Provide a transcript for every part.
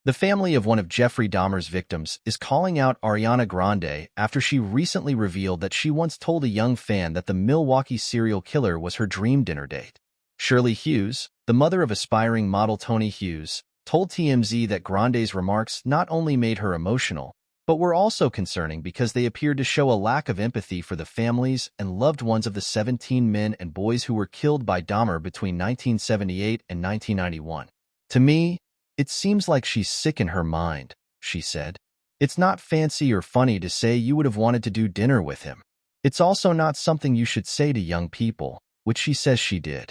The family of one of Jeffrey Dahmer's victims is calling out Ariana Grande after she recently revealed that she once told a young fan that the Milwaukee serial killer was her dream dinner date. Shirley Hughes, the mother of aspiring model Tony Hughes, told TMZ that Grande's remarks not only made her emotional, but were also concerning because they appeared to show a lack of empathy for the families and loved ones of the 17 men and boys who were killed by Dahmer between 1978 and 1991. To me, it seems like she's sick in her mind, she said. It's not fancy or funny to say you would have wanted to do dinner with him. It's also not something you should say to young people, which she says she did.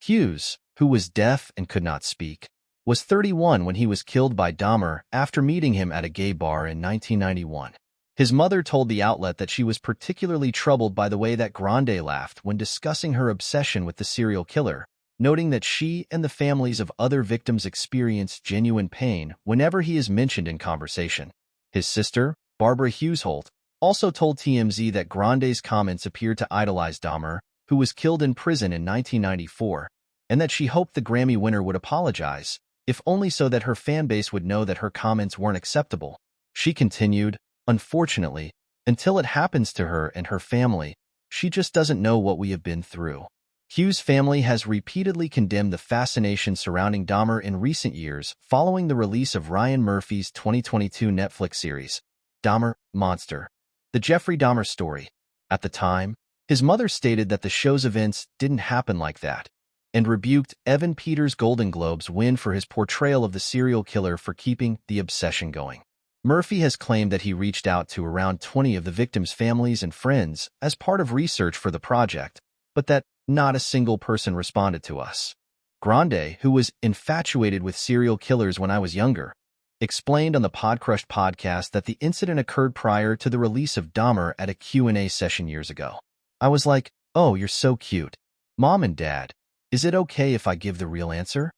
Hughes, who was deaf and could not speak, was 31 when he was killed by Dahmer after meeting him at a gay bar in 1991. His mother told the outlet that she was particularly troubled by the way that Grande laughed when discussing her obsession with the serial killer, noting that she and the families of other victims experienced genuine pain whenever he is mentioned in conversation. His sister, Barbara Hughesholt, also told TMZ that Grande's comments appeared to idolize Dahmer, who was killed in prison in 1994, and that she hoped the Grammy winner would apologize, if only so that her fanbase would know that her comments weren't acceptable. She continued, "Unfortunately, until it happens to her and her family, she just doesn't know what we have been through." Hughes' family has repeatedly condemned the fascination surrounding Dahmer in recent years following the release of Ryan Murphy's 2022 Netflix series, Dahmer, Monster: The Jeffrey Dahmer Story. At the time, his mother stated that the show's events didn't happen like that, and rebuked Evan Peters' Golden Globes win for his portrayal of the serial killer for keeping the obsession going. Murphy has claimed that he reached out to around 20 of the victims' families and friends as part of research for the project, but that not a single person responded to us. Grande, who was infatuated with serial killers when I was younger, explained on the Podcrushed podcast that the incident occurred prior to the release of Dahmer at a Q&A session years ago. I was like, "Oh, you're so cute. Mom and Dad, is it okay if I give the real answer?"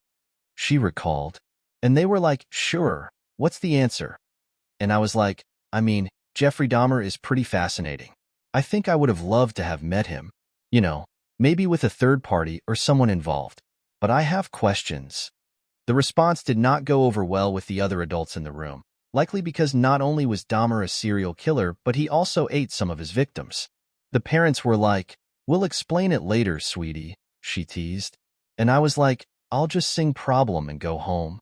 She recalled. And they were like, "Sure, what's the answer?" And I was like, "I mean, Jeffrey Dahmer is pretty fascinating. I think I would have loved to have met him. You know, maybe with a third party or someone involved. But I have questions." The response did not go over well with the other adults in the room, likely because not only was Dahmer a serial killer, but he also ate some of his victims. The parents were like, "We'll explain it later, sweetie," she teased. And I was like, "I'll just sing Problem and go home."